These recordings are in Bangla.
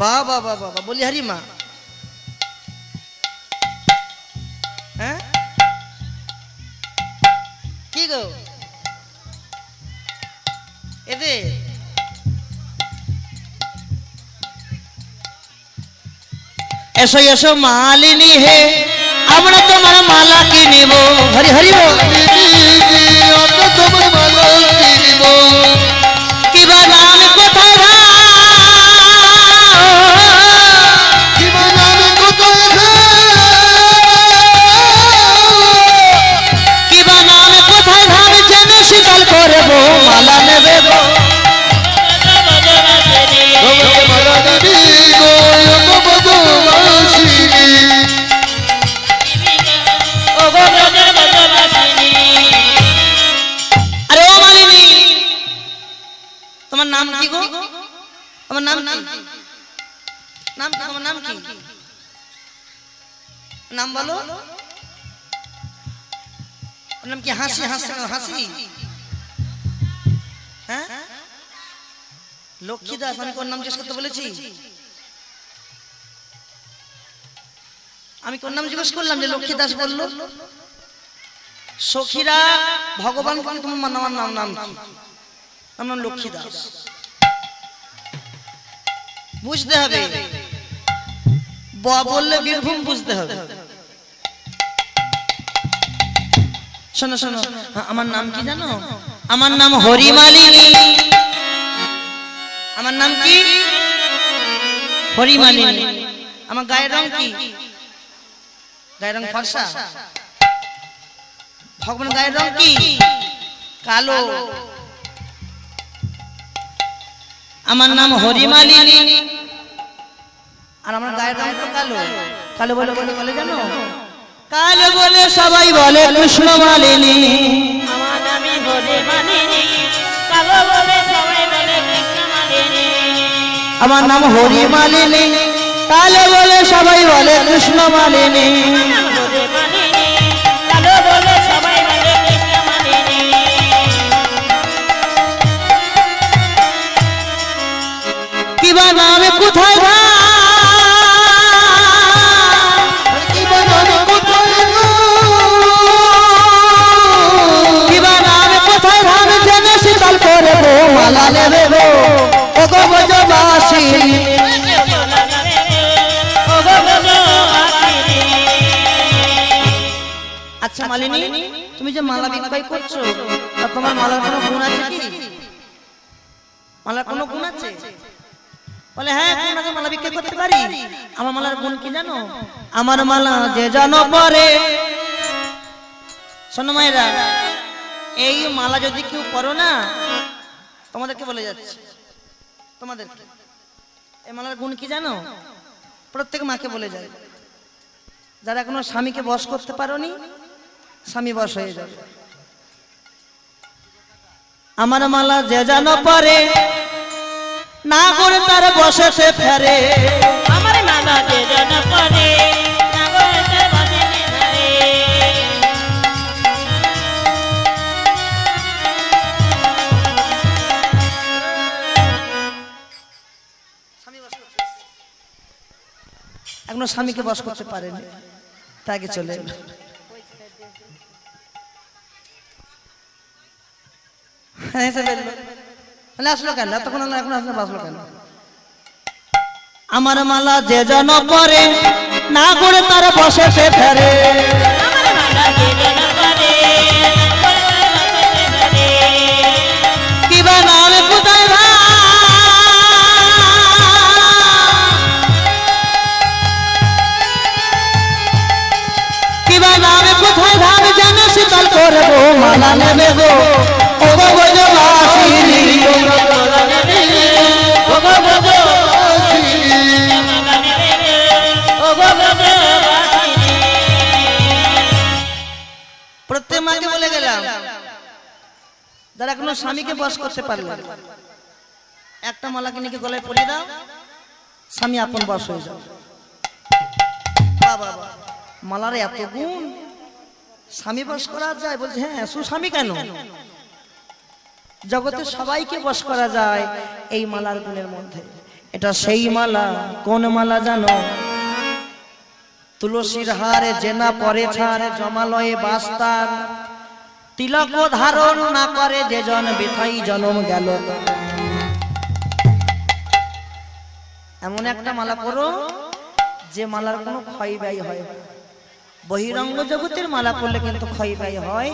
বাহ বাহ বাহ বাহ, বলি হারি মা। হ্যাঁ কি গো এদে এসো এসো মালিনী হে, আমরা তোমার মালা কিনিব। হরি হরি বল। তোমার মালা কিনিব। কিবা নাম কোথায় কিবা নাম কোথায় কিবা নাম কোথায় ধাম যেন শীতল করব মালা নেবে গো। তোমার মালা নিবি গো ব্রজবাসিনী। আরে ও মালিনী, তোমার নাম কি গো? তোমার নাম নাম নাম কি? তোমার নাম কি? নাম বলো। নাম কি? হাসি হাসি হাসি। হ্যাঁ লক্ষ্মী দাস। আমি কোন নাম জিজ্ঞেস করতে বলেছি? আমি কোন নাম জিজ্ঞেস করলাম যে লক্ষ্মী দাস বললো? সখীরা ভগবান বলে তোমার নাম নাম কি? আমার নাম লক্ষ্মী দাস। বুঝতে হবে, ব বললে বীরভূম বুঝতে হবে। শোনো শোনো, আমার নাম কি জানো? আমার নাম হরিমালিনী। আমার নাম কি? হরিমালিনী। আমার গায়ের রং কি? গায়ের রং ফর্সা। ভগবান গায়ের রং কি? কালো। আমার নাম হরিমালিনী আর আমার গায়ের রং তো কালো। কালো বলে বলে বলে জানো? কালো বলে সবাই বলে কৃষ্ণ মালিনী। আমার নামে হরিমালিনী, কালো বলে সবাই বলে কৃষ্ণ মালিনী। আমার নাম হরিমালিনী, কালো বলে সবাই বলে কৃষ্ণ মালিনী। হরিমালিনী, কালো বলে সবাই বলে কৃষ্ণ মালিনী। কিবা নামে কোথায় কিবা নাম কোথায় কিবা নামে কোথায় ধাম জেনে শীতল করব মালা নেবে গো। ও গো ব্রজবাসিনী। আচ্ছা মালিনী, তুমি যে মালা বিক্রয় করছো তা তোমার মালার কোনো গুণ আছে কি? মালার কোনো গুণ আছে? বলে হ্যাঁ, তোমাকে মালা বিক্রয় করতে পারি। আমার মালার গুণ কি জানো? আমার মালা যে জানো পরে। শোনো মায়েরা, এই মালা যদি কেউ পরো না, তোমাদেরকে বলে যাচ্ছে, তোমাদেরকে এই মালার গুণ কি জানো? প্রত্যেক মাকে বলে যায়, যারা এখনো স্বামীকে বশ করতে পারোনি, স্বামী বশ হয়ে যাবে। আমার মালা যে জানো পরে, না করে তার বসে ফেরে। আমার মালা যে জন পরে, না করে তার বসে ফেরে। এখনো স্বামীকে বশ করতে পারেনি, তাকে চলে এলো। আসলো কেন তখন? এখন আসলে বাসলো কেন? আমার মালা যে জন পরে, না করে তার বসে ফেরে। আমার মালা যে জন পরে, না করে তার বসে ফেরে। কিবা নামে কোথায় কিবা নামে কোথায় ধাম যেন শীতল করবো মালা নেবে গো। ও গো ব্রজবাসিনী। প্রত্যেক মাকে বলে গেলাম, যারা এখনো স্বামীকে বশ করতে পারলো, একটা মালা কিনে গলায় পরিয়ে দাও, স্বামী আপন বশ হয়ে যাও। বাবা মালার এত গুণ, স্বামী বশ করা যায়? বলছে হ্যাঁ, সুস্বামী কেন? জগতে সবাইকে বশ করা যায় এই মালার গুণের মধ্যে। এটা সেই মালা, কোন মালা জানো? তুলসীর হারে জেনা পরে ছাড়, জমালয়ে বাস্তার, তিলক ধারণ না করে যে জন বৃথাই জন্ম গেল। এমন একটা মালা পরো যে মালার কোনো ক্ষয় ব্যয় হয়। বহিরঙ্গ জগতের মালা পরলে কিন্তু ক্ষয় ব্যয় হয়,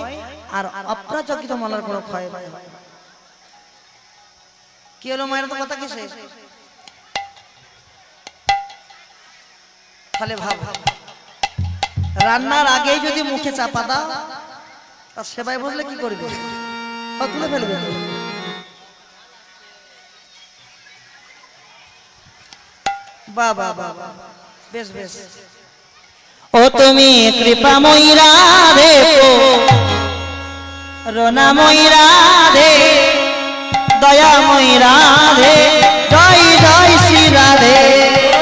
আর অপ্রাচকিত মালার কোনো ক্ষয় ব্যয় হয়। কি হলো মায়ের তো কথা কিসে? তাহলে ভাব, রান্নার আগেই যদি মুখে চাপা দাও, তার সেবায় বুঝলে কি করবে? তুলে ফেলবে। বাবা বাবা, বেশ বেশ। ও তুমি কৃপাময়ী রাধে, করুণাময়ী রাধে, দয়াময়ী রাধে, জয় জয় শ্রী রাধে।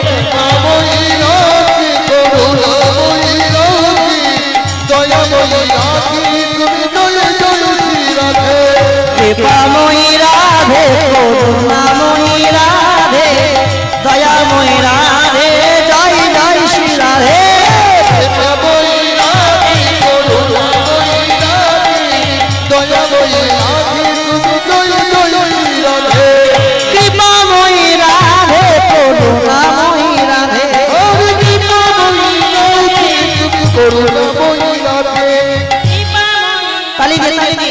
কৃপাময়ী রাধে, করুণাময়ী রাধে, দয়াময়ী রাধে, তুমি জয় জয় শ্রী রাধে। কৃপাময়ী রাধে, করুণাময়ী রাধে, দয়াময়ী রাধে, জয় জয় শ্রী রাধে। কৃপাময়ী রাধে, করুণাময়ী রাধে, দয়াময়ী রাধে, তুমি জয় জয় শ্রী রাধে। কৃপাময়ী রাধে, করুণাময়ী রাধে, কৃপাময়ী রাধে, তুমি করুণাময়ী রাধে। তালি দে, তালি দে।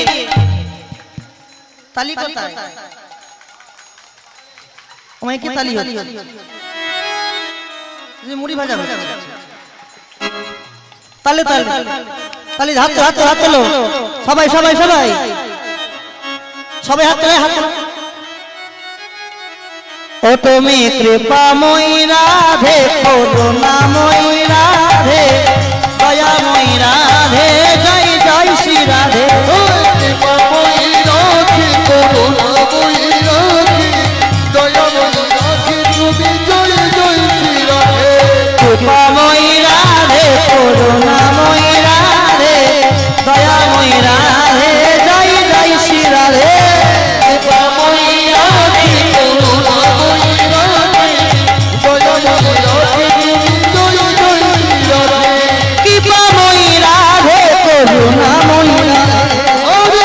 তালি কোথায়? ওই কি তালি হচ্ছে? যে মুড়ি ভাজা হচ্ছে। তালে তালে তালি, হাত হাত হাত তোলো সবাই সবাই সবাই সবাই, হাত তোলে, হাত তোলো। ও তুমি কৃপাময়ী রাধে, করুণাময়ী রাধে, দয়াময়ী রাধে, জয় জয় শ্রী রাধে। কৃপাময়ী রাধে, করুণাময়ী রাধে, দয়াময়ী রাধে, তুমি জয় জয় শ্রী রাধে। কৃপাময়ী রাধে, করুণাময়ী রাধে, দয়াময়ী রাধে, জয় জয় শ্রী রাধে। কৃপাময়ী রাধে, করুণাময়ী রাধে, দয়াময়ী রাধে, তুমি জয় জয় শ্রী রাধে। কৃপাময়ী রাধে, করুণাময়ী রাধে,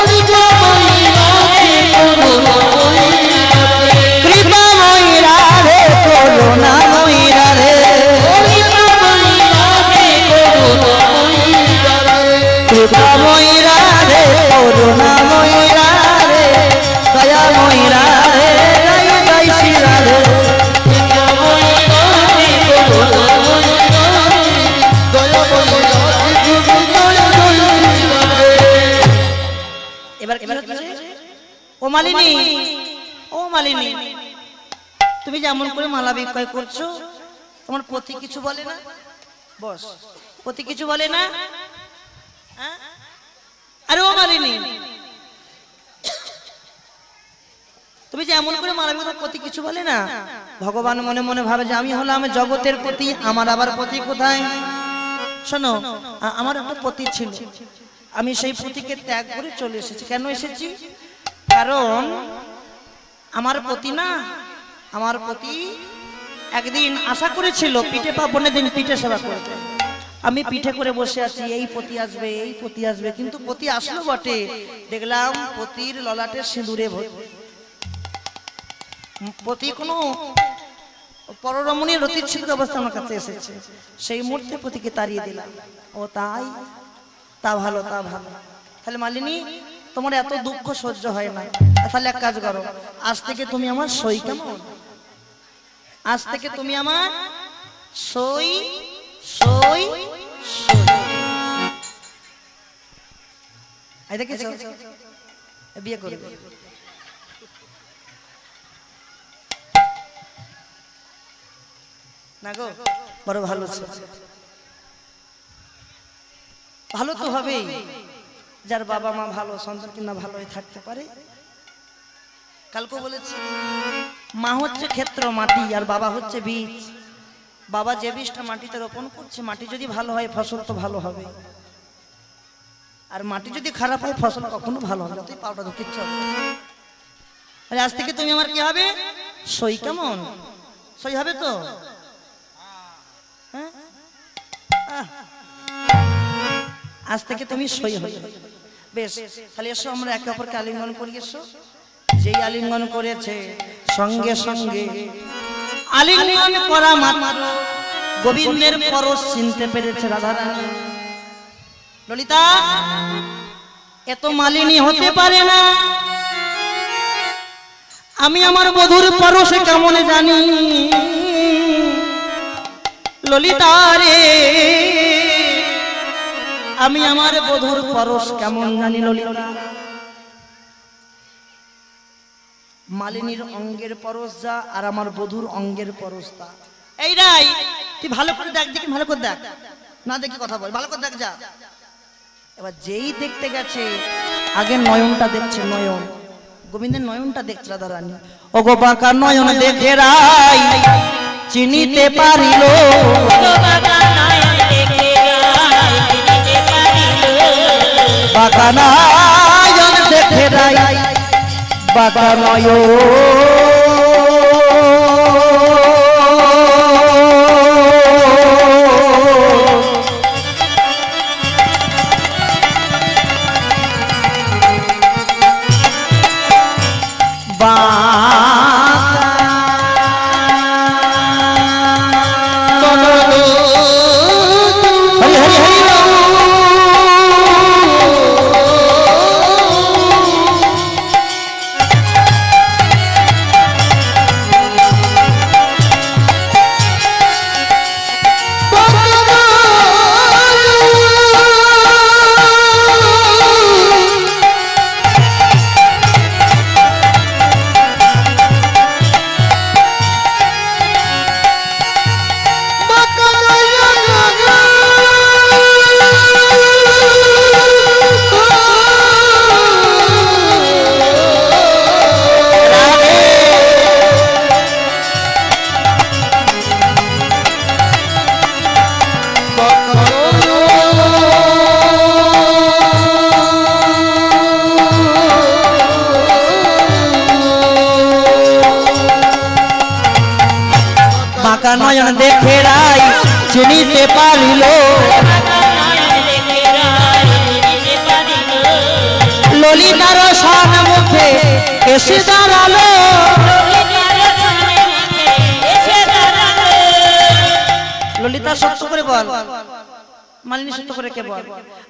কৃপাময়ী রাধে, করুণাময়ী রাধে, কৃপাময়ী রাধে, করুণাময়ী রাধে, কৃপাময়ী রাধে, করুণাময়ী রাধে। কৃপাময়ী রাধে, করুণাময়ী রাধে, দয়াময়ী রাধে, জয় জয় শ্রী রাধে। কৃপাময়ী রাধে, করুণাময়ী রাধে, দয়াময়ী রাধে, তুমি জয় জয় শ্রী রাধে। এবার কি হচ্ছে? ও মালিনী, ও মালিনী, তুমি যেমন করে মালা বিক্রয় করছো, তোমার পতি কিছু বলে না? বস, পতি কিছু বলে না? হ্যাঁ? আরে ও মালিনী, তুমি যেমন করে মালা বিক্রয়, পতি কিছু বলে না? ভগবান মনে মনে ভাবে যে আমি হলাম জগতের পতি, আমার আবার পতি কোথায়? শোনো, আমার একটা পতি ছিল, আমি সেই পতিকে ত্যাগ করে চলে এসেছি। কেন এসেছি? কারণ আমার পতি না, আমার পতি একদিন আশা করেছিল পিঠে পার্বণের দিন পিঠে সেবা করবে। আমি পিঠে করে বসে আছি, এই পতি আসবে, এই পতি আসবে, কিন্তু পতি আসলো বটে, দেখলাম পতির ললাটে সিঁদুরে ভর্তি। পতি কোনো পররমণীর রতিচ্ছিন্ন অবস্থা আমার কাছে এসেছে। সেই মুহূর্তে পতিকে তাড়িয়ে দিলাম। ও তাই? তা ভালো, তা ভালো। তাহলে মালিনী, তোমার এত দুঃখ সহ্য হয় না, তাহলে এক কাজ করো, আজ থেকে তুমি আমার সই, কেমন? আজ থেকে তুমি আমার সই সই সই। এই দেখেছো, বিয়ে করবে। না গো, বড় ভালো ছিল। ভালো তো হবেই, যার বাবা মা ভালো, সন্তান কিনা ভালোই থাকতে পারে। কালকে বলেছি, মা হচ্ছে ক্ষেত্র মাটি, আর বাবা হচ্ছে বীজ। বাবা যে বীজটা মাটিতে রোপণ করছে, মাটি যদি ভালো হয় ফসল তো ভালো হবে, আর মাটি যদি খারাপ হয় ফসল কখনো ভালো হবে না। তুই পাউডার ধুতে ইচ্ছা হবে। আজ থেকে তুমি আমার কি হবে? সই, কেমন? সই হবে তো? হ্যাঁ? আহ, আজ থেকে তুমি সই হবে। বেশ, তাহলে এসো আমরা একে অপরকে আলিঙ্গন করি। এসো। যেই আলিঙ্গন করেছে সঙ্গে সঙ্গে আলিঙ্গন করা মাত্র গোবিন্দের পরশ চিনতে পেরেছে রাধারানী। ললিতা এত মালিনী হতে পারে না, আমি আমার বধূর পরশে কেমন জানি। ললিতা রে আমি আমার বধূর পরশ কেমন জানি। ললিতা মালিনীর অঙ্গের পরশ যা, আর আমার বধূর অঙ্গের পরশ তা। এই রাই তুই ভালো করে দেখ, দেখি ভালো করে দেখ, না দেখি কথা বল, ভালো করে দেখ যা। এবার যেই দেখতে গেছে আগে নয়নটা দেখছে, নয়ন গোবিন্দের নয়নটা দেখছে রাধারানী। ও গো বাঁকা নয়ন দেখে রাই চিনিতে পারিল, বাঁকা নয়ন দেখে রাই, বাঁকা নয়ন দেখে রাই চিনিতে পারিল, ললিতার সম্মুখে এসে দাঁড়ালো। ললিতা সত্য করে বল, মালিনী সত্য করে কে বল,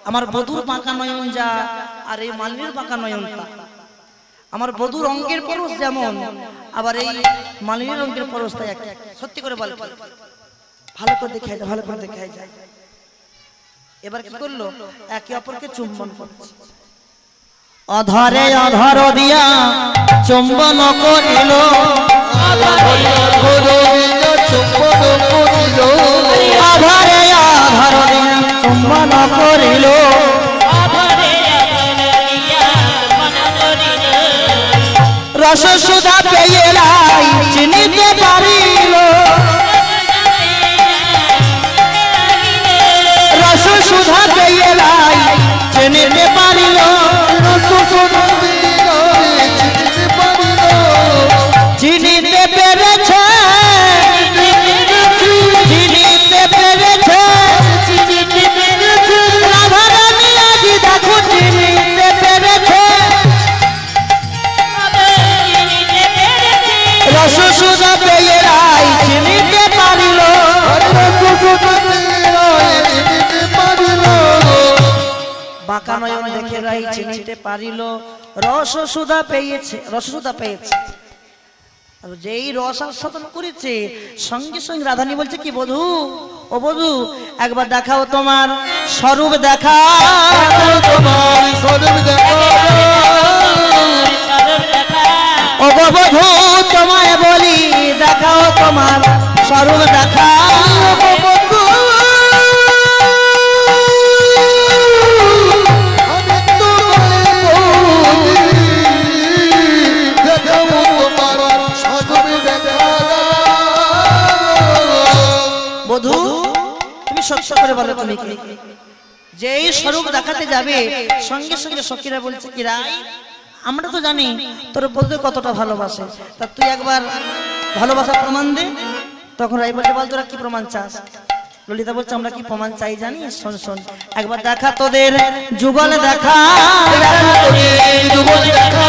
আমার বধূর বাঁকা নয়ন যা, আর এই মালিনীর বাঁকা নয়ন তা। আমার বধূর অঙ্গের পরশ যেমন, আবার এই মালিনীর অঙ্গের পরশ তাই এক। সত্যি করে বল, ভালো করে দেখাই যায়, ভালো করে দেখাই যায়। এবার কি করলো, একে অপরকে চুম্বন করছে। অধরে অধর দিয়া চুম্বন করিল, অধরে অধর দিয়া চুম্বন করিল, রস সুধা পেয়ে লাই চিনিতে পারিল, রস সুধা পেয়ে লাই চিনিতে পারিল, চিনিতে পেরেছে, চিনিতে পেরেছে, রাধারানী আজি দেখো চিনিতে পেরেছে, রস সুধা পেয়ে লাই চিনিতে পারিল, বাঁকা নয়ন দেখে রাই চিনিতে পারিল, রস সুধা পেয়েছে, রস সুধা পেয়েছে। যেই রস আস্বাদন করেছে সঙ্গে সঙ্গে রাধানী বলছে কি, বধূ ও বধূ একবার দেখাও তোমার স্বরূপ, দেখা তোমার স্বরূপ দেখা, ও গো বধূ তোমায় বলি দেখাও তোমার স্বরূপ দেখা। বধূ তুমি সত্য করে বলো, তুমি কি যেই স্বরূপ দেখাতে যাবে সঙ্গে সঙ্গে সখীরা বলছে কি রাই আমরা তো জানি তোর বলতে কতটা ভালোবাসে, তা তুই একবার ভালোবাসার প্রমাণ দে। তখন রাই বলছে, বল তোরা কি প্রমাণ চাস? ললিতা বলছে, আমরা কি প্রমাণ চাই জানিস? শোন শোন, একবার দেখা তোদের যুগল, দেখা যুগল দেখা,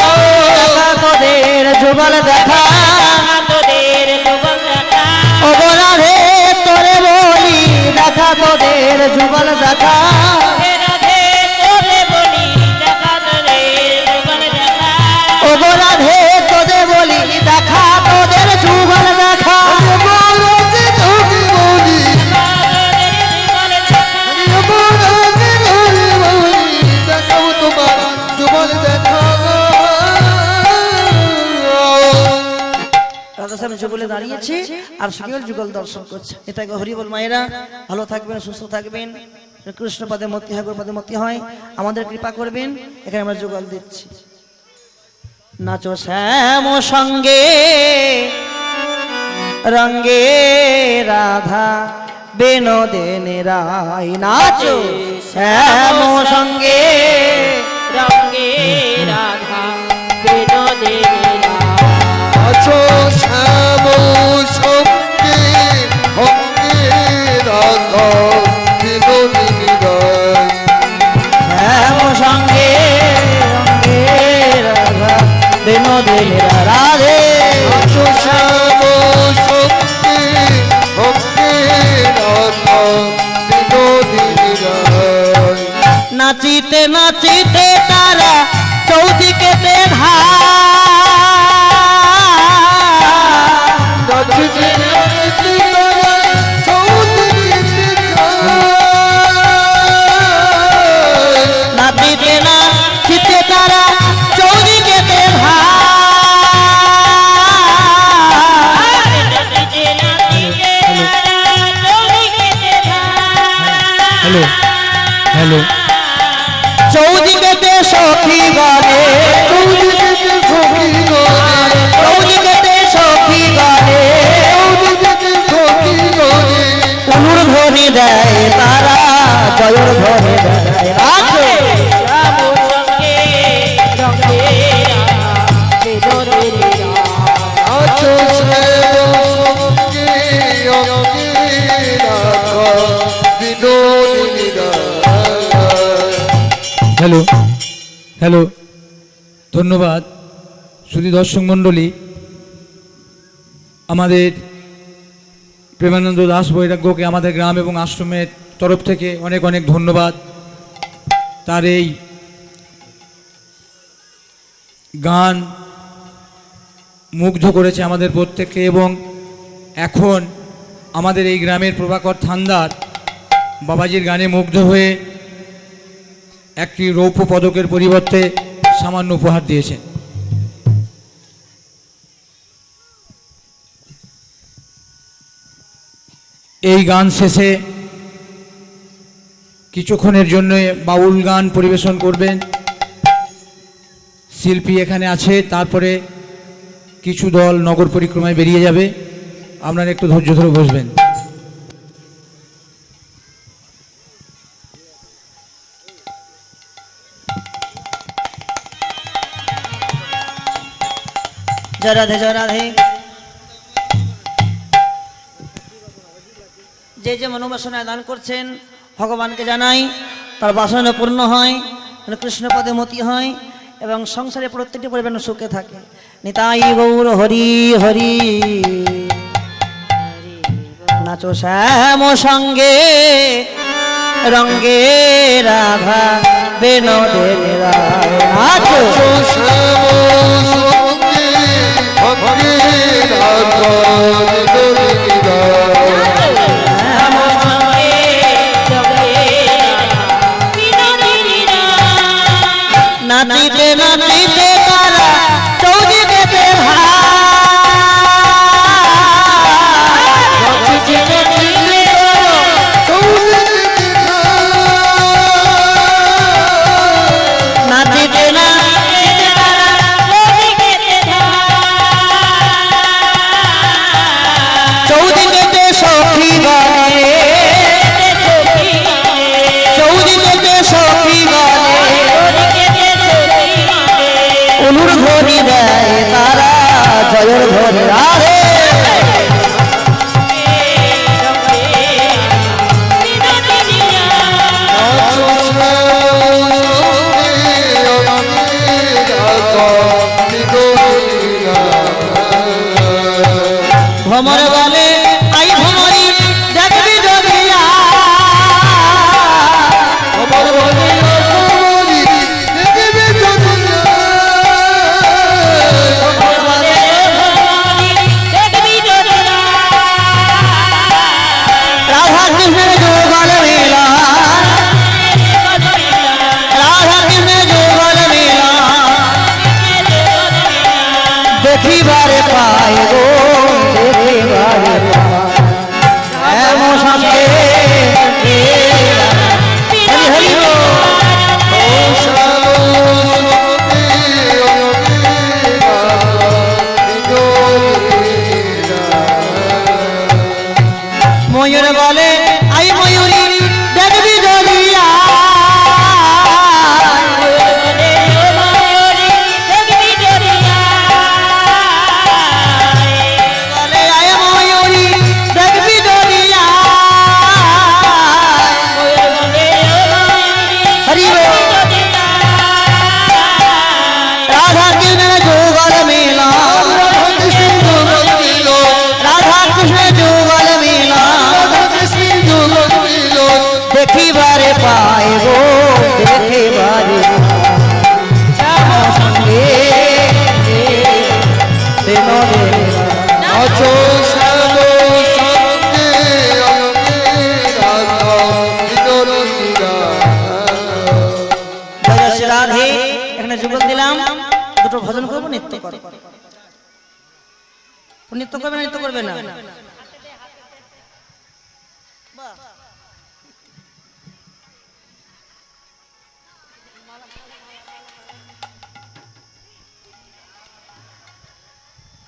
দেখা তোদের যুগল দেখা, তোদের যুগল দেখা, অবরাধে তোরে বলি দেখা তোদের যুগল দেখা, হে রাধে তোরে বলি দেখা, তোদের যুগল দেখা, অবরাধে তোদের বলি দেখা তোদের যুগল দেখা। বলতে তোকে বলি, তোদের যুগল দেখা, বলতে তোকে বলি, দেখাও তোমার যুগল দেখা। রাধা সামনে যুগলে দাঁড়িয়েছি আর সুকেল যুগল দর্শন করছে। এটাকে হরি বল। মায়েরা ভালো থাকবেন, সুস্থ থাকবেন, কৃষ্ণ পদে মতি হয়, পদে মতি হয়, আমাদের কৃপা করবেন। এখানে আমরা যুগল দিচ্ছি। নাচো শ্যাম সঙ্গে রঙ্গে রাধা বেনোদেনে রায়, নাচো শ্যাম সঙ্গে রঙ্গে রাধা বিনোদে আছো শ্যাম সঙ্গে অঙ্গে রাধা বিনোদিনী রায়, শ্যাম সঙ্গে রঙ্গে রাধা বেনোদেনে রাধে। আছো শ্যাম সঙ্গে অঙ্গে রাধা বিনোদিনী রায়। নাচিতে নাচিতে তারা চৌদিকেতে ধার, নাচিতে নাচিতে তারা চৌদিকে যায়। নাচিতে নাচিতে তারা চৌদিকেতে ধার, হ্যালো হ্যালো চৌদিকেতে সখী গানে, চৌদিকে সখী গনে, চৌদিকেতে সখী গানে, চৌদিকে সখী গনে, অনুর ধ্বনি দেয় তারা, জয়র ধ্বনি দেয়। নাচো আছো শ্যাম সঙ্গে অঙ্গে রাধা বিনোদিনী রায়। হ্যালো হ্যালো ধন্যবাদ সুধী দর্শক মণ্ডলী। আমাদের প্রেমানন্দ দাস বৈরাগ্যকে আমাদের গ্রাম এবং আশ্রমের তরফ থেকে অনেক অনেক ধন্যবাদ। তার এই গান মুগ্ধ করেছে আমাদের প্রত্যেককে, এবং এখন আমাদের এই গ্রামের প্রভাকর থান্দার বাবাজির গানে মুগ্ধ হয়ে একটি রৌপ্য পদকের পরিবর্তে সামান্য উপহার দিয়েছেন। এই গান শেষে কিছুক্ষণের জন্য বাউল গান পরিবেশন করবেন শিল্পী এখানে আছে, তারপরে কিছু দল নগর পরিক্রমায় বেরিয়ে যাবে। আপনারা একটু ধৈর্য ধরে বসবেন। জয় রাধে, জয় রাধে। যে যে মনোবাসনায় দান করছেন ভগবানকে জানাই তার বাসনা পূর্ণ হয়, কৃষ্ণ পদে মতি হয় এবং সংসারে প্রত্যেকটি পরিবার সুখে থাকে। নিতাই গৌর হরি হরি। নাচো শ্যাম সঙ্গে রঙ্গে রাধা বেনোদেনে রায়, নাচো আছো শ্যাম সঙ্গে অঙ্গে রাধা বিনোদিনী রায়। নাচিতে নাচিতে তারা চৌদিকেতে ভার, নাচিতে নাচিতে তারা চৌদিকে যায়। নাচিতে নাচিতে তারা চৌদিকেতে সখী গানে, চৌদিকেতে সখী গানে, অনুর ধ্বনি দেয় তারা, জয়ের ধ্বনি রাধে। ভ্রমর বলে আই ভ্রমরি দেখবি জগিয়া আমার বলে ভ্রমরি দেখবি জগিয়া রাধা কৃষ্ণের যুগল মেলা রাধা কৃষ্ণের যুগল মেলা দেখিবারে পাই গো দেখিবারে পাই এমন সঙ্গে হরি হরি বল। ময়ূর বলে আই ময়ূরী দেখবি জলিয়া বলে আই ময়ূরী দেখবি জলিয়া হরি বল। রাধা কৃষ্ণ যুগল মেলা রাধা কৃষ্ণ যুগল মেলা দেখিবারে পাই গো দেখিবারে সঙ্গে রাধে এখানে যুগল দিলাম দুটো ভজন করবো নৃত্য করো নৃত্য করবে না নৃত্য করবে না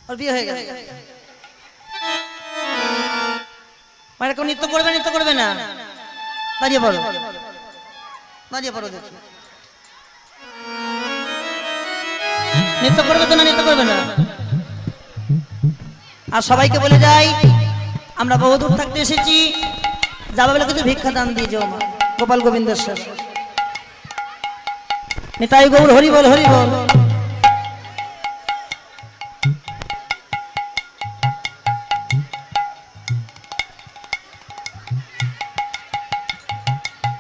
আর বিয়ে হয়ে গেছে মানে কেউ নৃত্য করবে না দাঁড়িয়ে পড়ো দেখি নৃত্য করবে তো না নৃত্য করবে না আর সবাইকে বলে যাই আমরা বহু দূর থাকতে এসেছি যাবে বলে কিছু ভিক্ষা দান দিয়ে যাও মা গোপাল গোবিন্দেশ্বর নিতাই গৌর হরি বল হরি বল।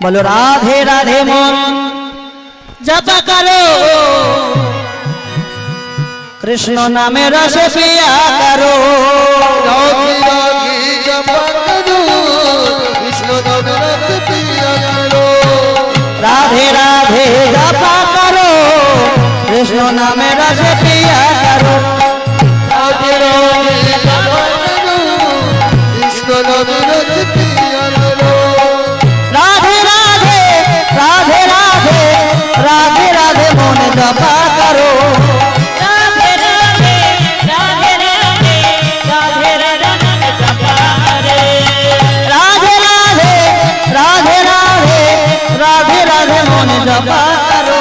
বলো রাধে রাধে মন জপ করো কৃষ্ণ নামে রস পিয়া করো রাধে রাধে জপ করো কৃষ্ণ নামে রস পিয়া করো রাধে রাধে রাধে রাধে রাধে রাধে মন জপা করো রাধে রাধে রাধে রাধে রাধে রাধে রাধে রাধে রাধে মন জপা করো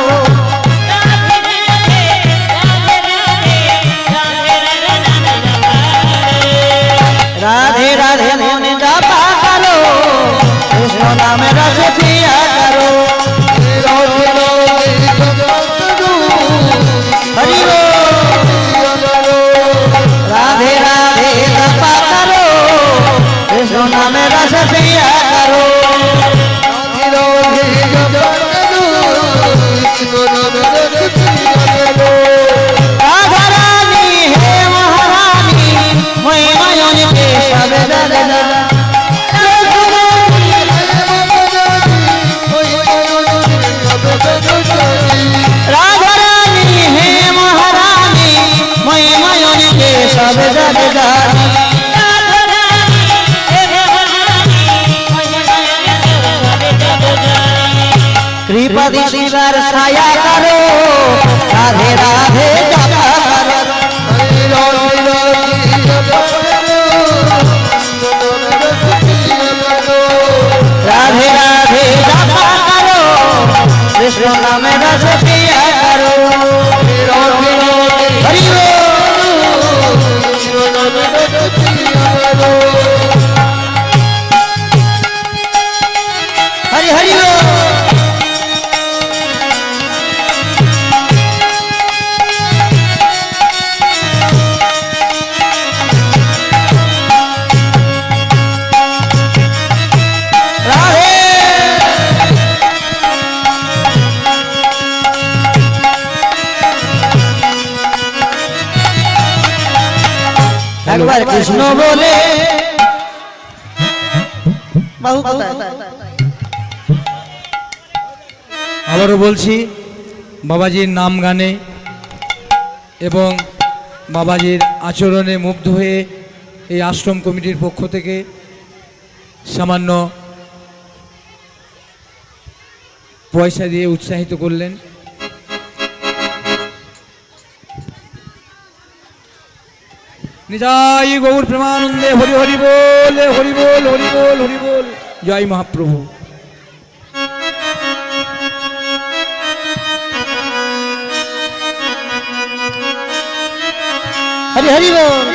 রাধে রাধে মন জপা করো কৃষ্ণ নামে রস পিয়া করো হরি বল। রাধে রাধে জপা করো কৃষ্ণ নামে রস পিয়া করো রাধা রানী হে মহারানী মহিমায়ন কে সবে দাদা রাধা রানী হে মহারানী মহিমায়ন কে সবে দাদা कृपा दीवार छाया करो राधे राधे जपा करो राधे राधे जपा करो कृष्ण नाम रस पिया करो हरि हरि हरि একবার কৃষ্ণ বলে বাহু কোথায়? আবারও বলছি, বাবাজির নাম গানে এবং বাবাজির আচরণে মুগ্ধ হয়ে এই আশ্রম কমিটির পক্ষ থেকে সামান্য পয়সা দিয়ে উৎসাহিত করলেন। নিতাই গৌর প্রেমানন্দে হরি হরি বল, হরি বল, হরি বল, হরি বল। জয় মহাপ্রভু। হরি হরি বল।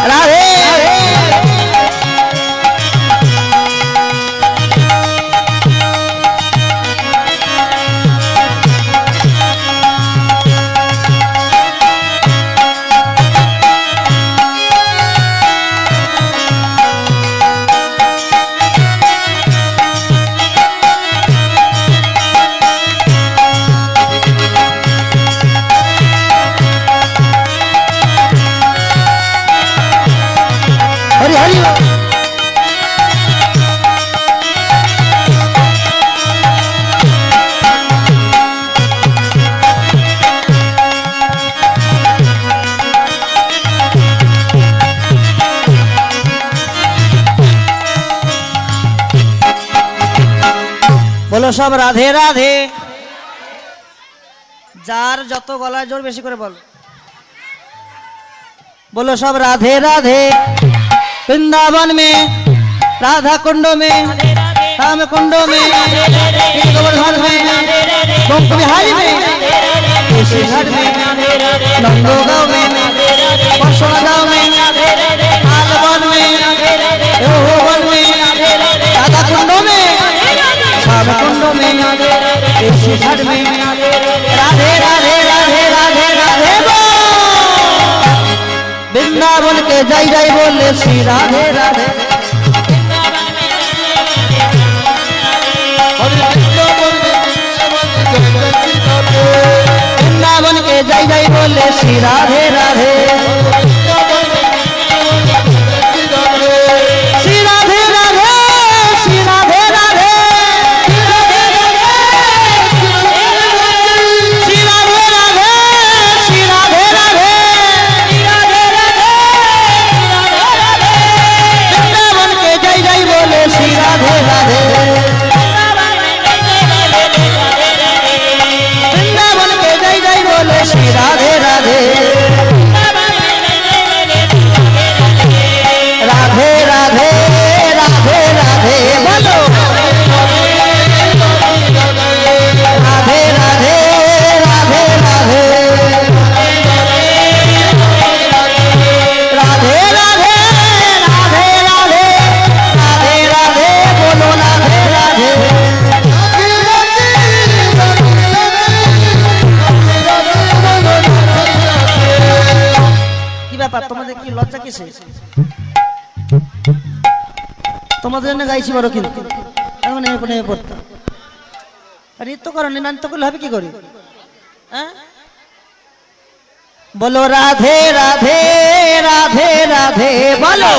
রাধে রাধে হরি হরি বল। বলো সব রাধে রাধে। যার যত গলায় জোর বেশি করে বল। बोलो सब राधे राधे। वृंदावन में, राधा कुंड में, राम कुंड में, गोवर्धन में, गोप बिहारी में, केशी घाट में, नंदोगांव में, परशुराम में, आलवन में, यहोवन में, राधा कुंड में, श्याम कुंड में, केशी घाट में, राधे राधे राधे राधे राधे बोल। वृंदावन के जय जय बोले श्री राधे राधे। वृंदावन के जय जय बोले श्री राधे राधे। श्री राधे राधे, श्री राधे राधे, श्री राधे राधे, श्री राधे राधे। वृंदावन के जय जय बोले श्री राधे राधे। वृंदावन के जय जय बोले श्री राधे राधे। राधे राधे राधे राधे बोलो। राधे राधे राधे राधे। राधे राधे राधे राधे। राधे राधे बोलो राधे राधे। কি ব্যাপার তোমাদের কি লজ্জা কিসে? তোমাদের জন্য গাইছি বড় কিন্তু এখন নেমে নেমে পড়তে নৃত্য করো। নৃত্য করলে হবে কি করি? হ্যাঁ বলো রাধে রাধে রাধে রাধে বলো।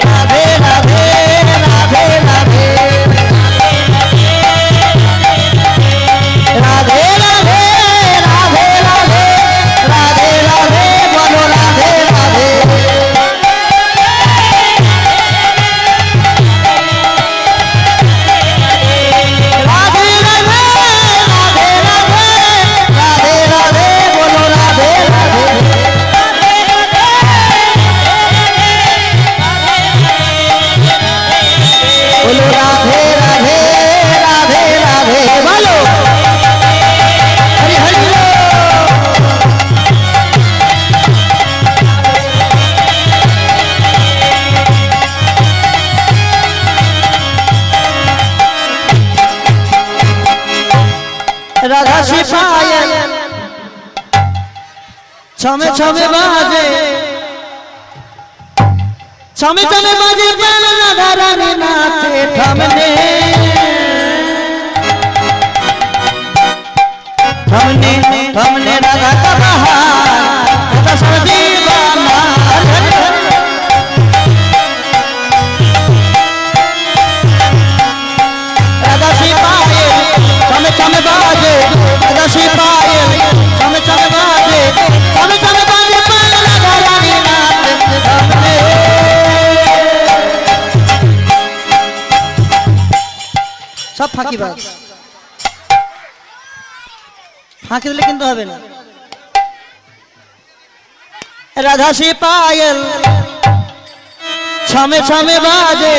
রাধে রাধে রাধে রাধে রাধে রাধে রাধে রাধে রাধে রাধে বলো রাধে রাধে। রাধে রাধে রাধে রাধে রাধা সে পায়েল ছমে ছমে বাজে ছমে ছমে বাজে পায়েল রাধা রানী নাচে থামনে থামনে থামনে রাধা का बहार राधा सब दीवाना राधा सी पायल छमे छमे बाजे राधा सी पायल छमे छमे बाजे छमे छमे बाजे पायल राधा रानी नाचे थामने सब फाঁকিবাজ ফাঁকি দিলে কিন্তু হবে না রাধা সে পায়েল ছমে ছমে বাজে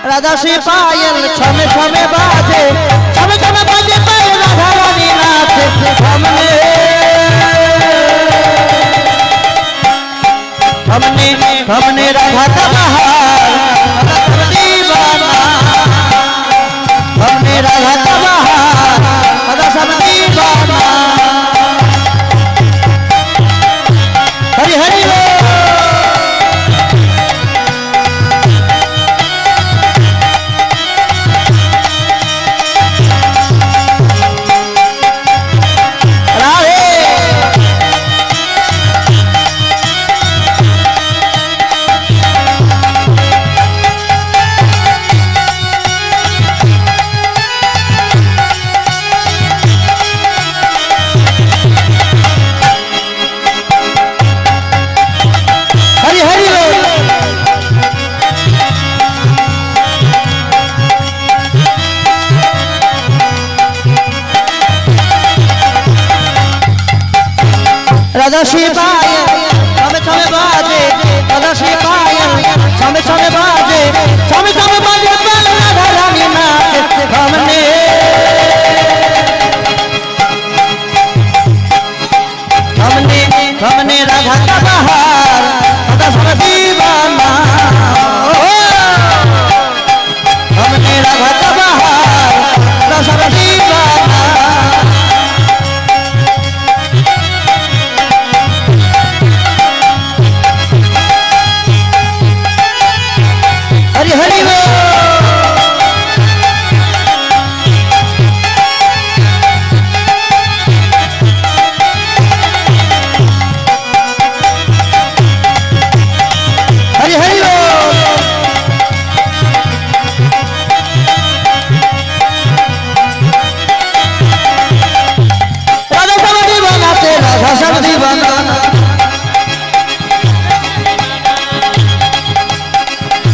রাধা সে পায়েল ছমে ছমে বাজে ছমে ছমে বাজে পায়েল রাধা রানী নাচে থামনে থামনে থামনে রাধা का बहार राधा सब दीवाना हमने राधा का बहार राधा सब दीवाना हरि हरि बोल राधे हरि हरि बोल राधा श्री पायल छमे छमे बाजे राधा श्री पायल छमे छमे बाजे छमे छमे बाजे पायल राधा रानी नाचे थामने थामने थामने राधा का बहार राधा सब दीवाना थामने राधा का बहार राधा सब दीवाना हरि हरि बोल हरि हरि बोल राधा सब दीवाना ते राधा सब दीवाना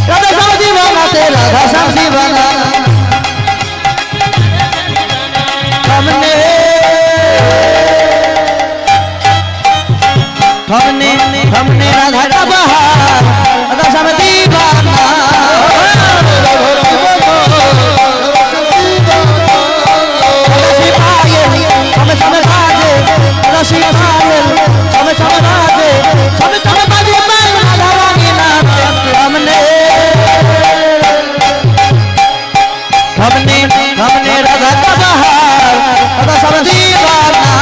राधा सब दीवाना ते राधा सब दीवाना हमने हमने हमने राधा का बहार राधा सब दीवाना राधा सी पायल छमे छमे बाजे राधा सी पायल छमे छमे बाजे छमे छमे बाजे पायल राधा रानी नाचे हमने हमने हमने राधा का बहार राधा सब दीवाना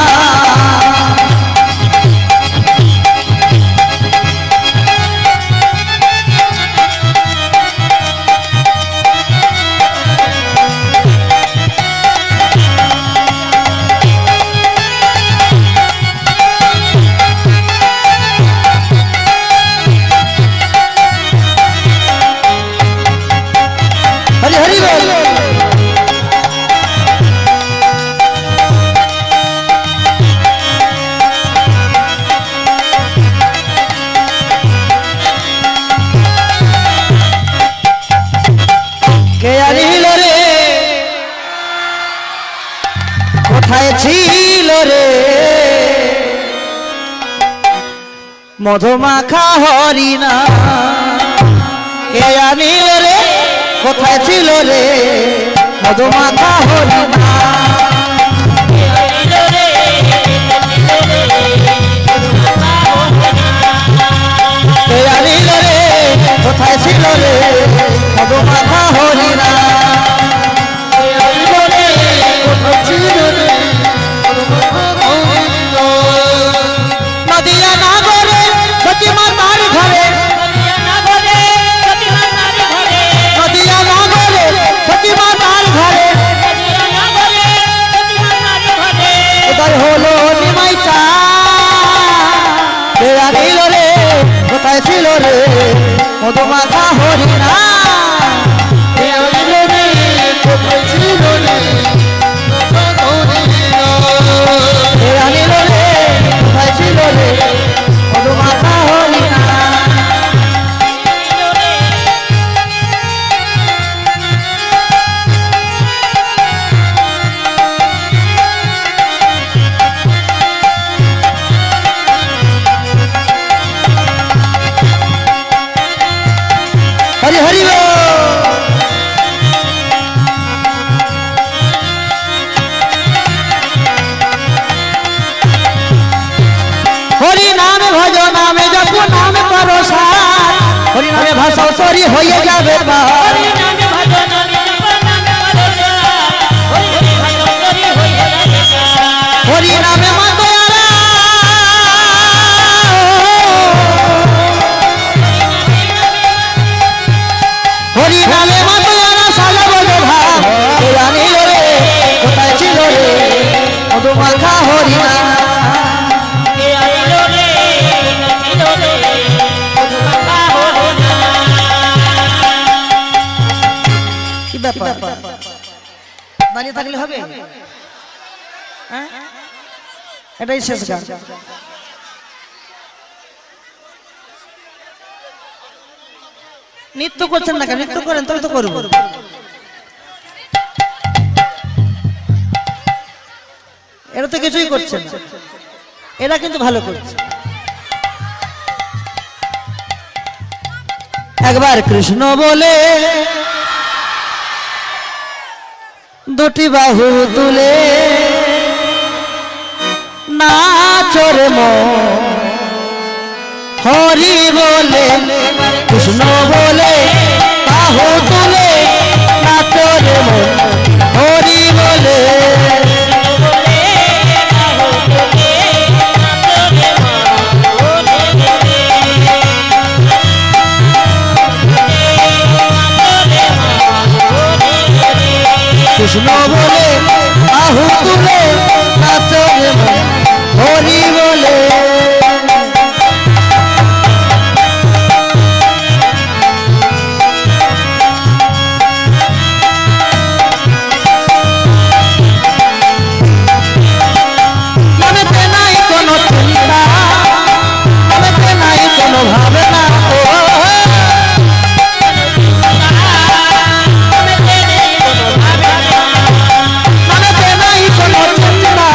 हरि हरि बोल কে আনিল রে কোথায় ছিল রে মধুমাখা হরিণা কে আনিল রে কোথায় ছিল রে মধুমাখা হরিণা কে আনিল রে কোথায় ছিল রে মধুমাখা হরিণা রে মধুমাখা হরিণা কে আনিল রে কোথায় ছিল রে কে আনিল রে কোথায় ছিল রে মধুমাখা হরিণা হরি হরি বল। হরি নাম ভজ নামে জপ নাম করো সার হরি নামে ভাষা তরি হয়ে যাবে বার হরি নামে ভজন নামে জপ নামে করো হরি হরি ভালো করি হইয়া যাবে হরি নামে মাতোয়ারা হরি নামে মাতোয়ারা সাজা বলে ভাব কে আনিল রে কোথায় ছিল রে মধুমাখা হরিণা কে আইল রে ছিল রে মধুমাখা হরিণা কি ব্যাপার দাঁড়িয়ে থাকলে হবে হ্যাঁ? এটাই শেষ গান নৃত্য করছেন না কেন নৃত্য করেন তবে তো করবো এরা তো কিছুই করছে না এরা কিন্তু ভালো করছে একবার কৃষ্ণ বলে দুটি বাহু তুলে নাচরে হরি বলে কৃষ্ণ বলে বাহু তুলে নাচরে হরি বলে কৃষ্ণ বলে বাহু তুলে নাচরে হরি বলে মনেতে নাই কোনো চিন্তা মনেতে নাই কোনো ভাবনা ও মনেতে নাই কোনো চিন্তা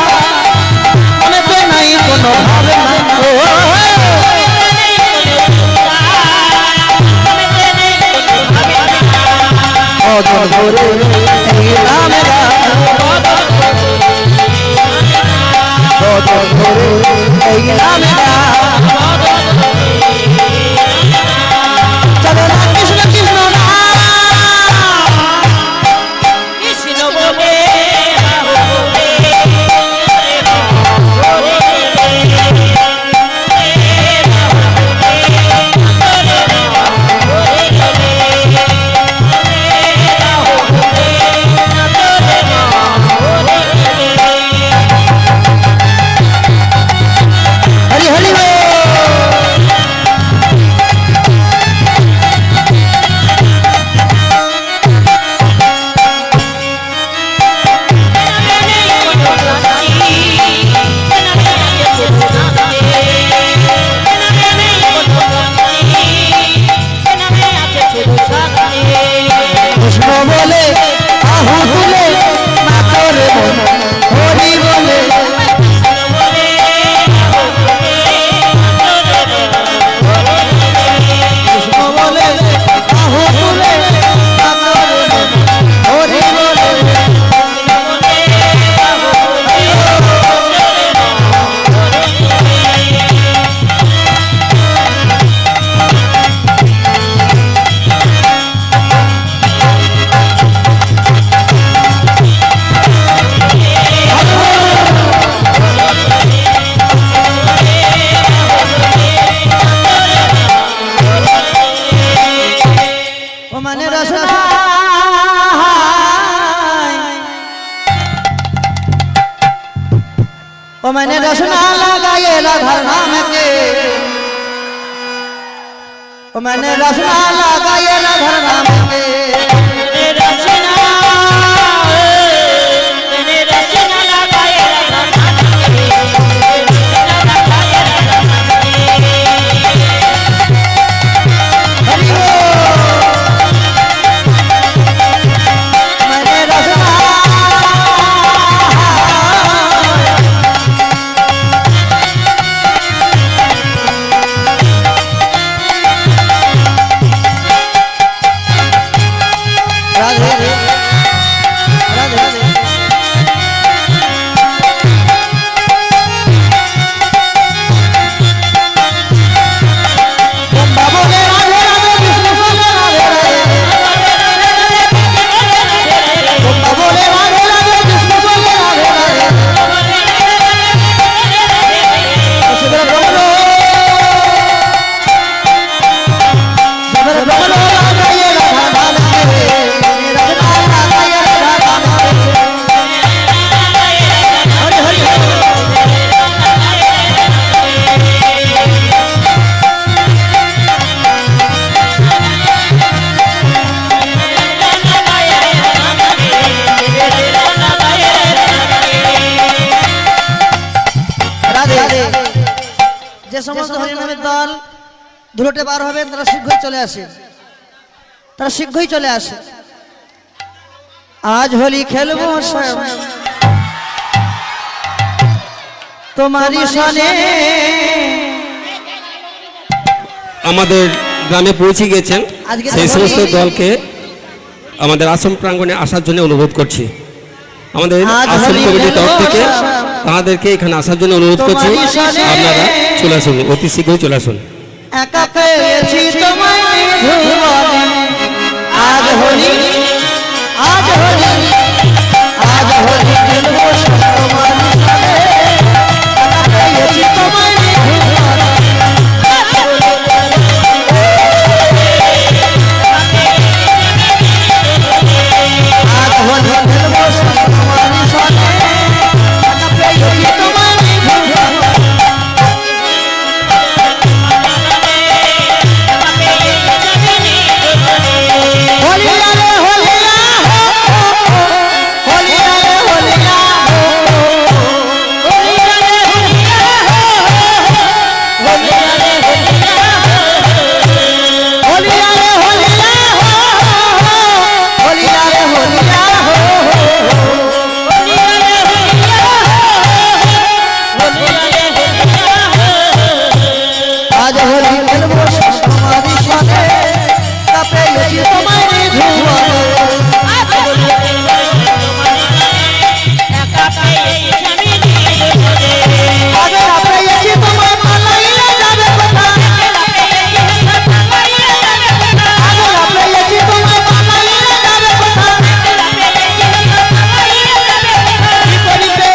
মনেতে নাই কোনো ভাবনা ও অদর করে এই নামেরা অদর করে এই নামেরা চলো না কৃষ্ণ কৃষ্ণ না কৃষ্ণ বলে হরি হরি বল। কৃষ্ণ বলে আহু তুলে নাচরে হরি বলে কৃষ্ণ বলে আহু তুলে নাচরে হরি বলে ও মানে রসনা ও মানে রসনা লাগায়ে রাধার নাম के ओ मैंने रसना लगाए राधा नाम के मैंने रचना लगाए राधा नाम के, रचना लगाए राधा नाम के। हरि बोल। मैंने रसना राधे राधे राधे बम्बा बोले राधे राधे कृष्ण बोले राधे राधे बम्बा बोले राधे राधे कृष्ण बोले राधे राधे शिवर ब्रह्मलो राधा ये राधा नाम के रचना राधा ये राधा नाम के हरि हरि রাধে রাধে যে সমস্ত হরিনামের দল ধুলোটে বার হবে তারা শীঘ্রই চলে আসে, তারা শীঘ্রই চলে আসে। আজ হোলি খেলবো স্বয়ং তোমারই সনে। আমাদের গ্রামে পৌঁছে গেছেন আজকে সেই তো সমস্ত হোলি। দলকে আমাদের আশ্রম প্রাঙ্গণে আসার জন্য অনুরোধ করছি। আমাদের আজ আশ্রম হোলি কমিটির তরফ খেলবো থেকে সব। তাদেরকে এখানে আসার জন্য অনুরোধ করছি। তোমারই সনে। আপনারা চলে আসুন, অতি শীঘ্রই চলে আসুন। একা পেয়েছি তোমায় ভুবনে। আজ হোলি আজ হোলি আজ হোলি খেলবো সব তোমারই সনে। একা পেয়েছি তোমায় ভুবনে। আজ হোলি খেলবো সব তোমারই সনে। একা পেয়েছি তোমায় ভুবনে। होलिया रे होलिया हो होलिया रे होलिया हो होलिया रे होलिया हो होलिया रे होलिया हो होलिया रे होलिया हो होलिया रे होलिया हो आज होली खेलबो सब तुम्हारी सने। कापे ये तुम्हारी धुआं আগে আপে এসে তোমায় পালাইলে যাবে কোথা। আগে আপে এসে তোমায় পালাইলে যাবে কোথা। কি করিবে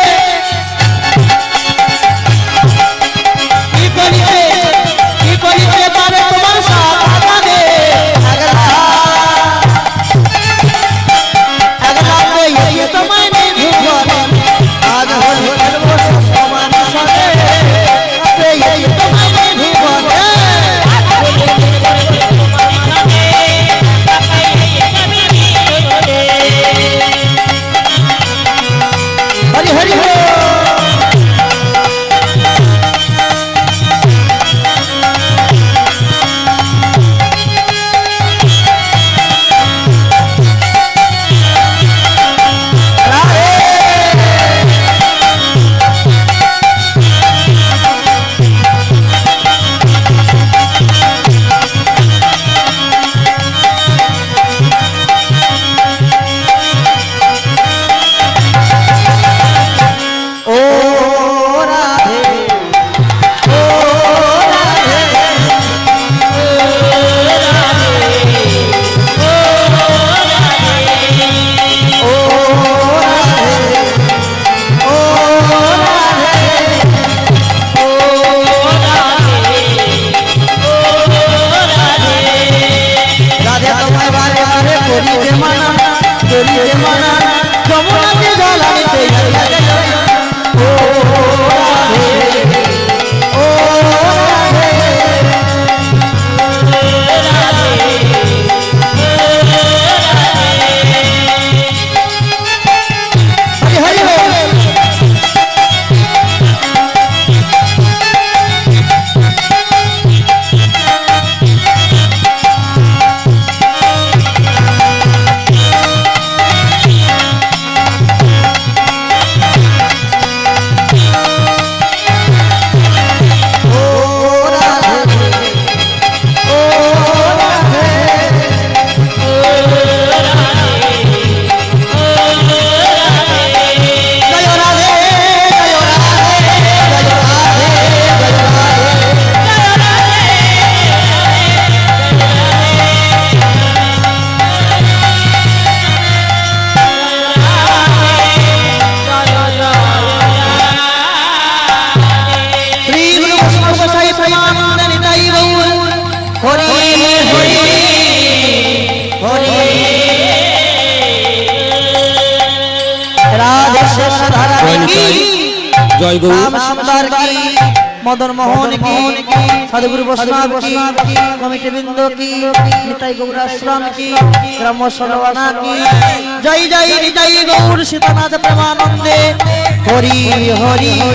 কি করিবে কি করিবে পারে তোমার সাথ আগে আগলা আগলা পে এসে তোমায় নেই ভুবনে। আজ হোলি খেলবো সব তোমারই সনে। আপে এসে তোমায় নেই ভুবনে। हरि हरि हो ओ राधे ओ राधे ओ राधे ओ राधे तुम्हारे बारे बारे कोरी के माना कोरी के माना जमुना के जला निते ओ राधे ओ राधे জয় গুরু রাম সুন্দর কি মদন মোহন কি সাধুগুরু বৈষ্ণব কি কমিটি বৃন্দ কি নিতাই গৌরাশ্রম কি গ্রাম্য সলবানা কি জয় জয় নিতাই গৌর সীতানাথ প্রেমানন্দে হরি হরি।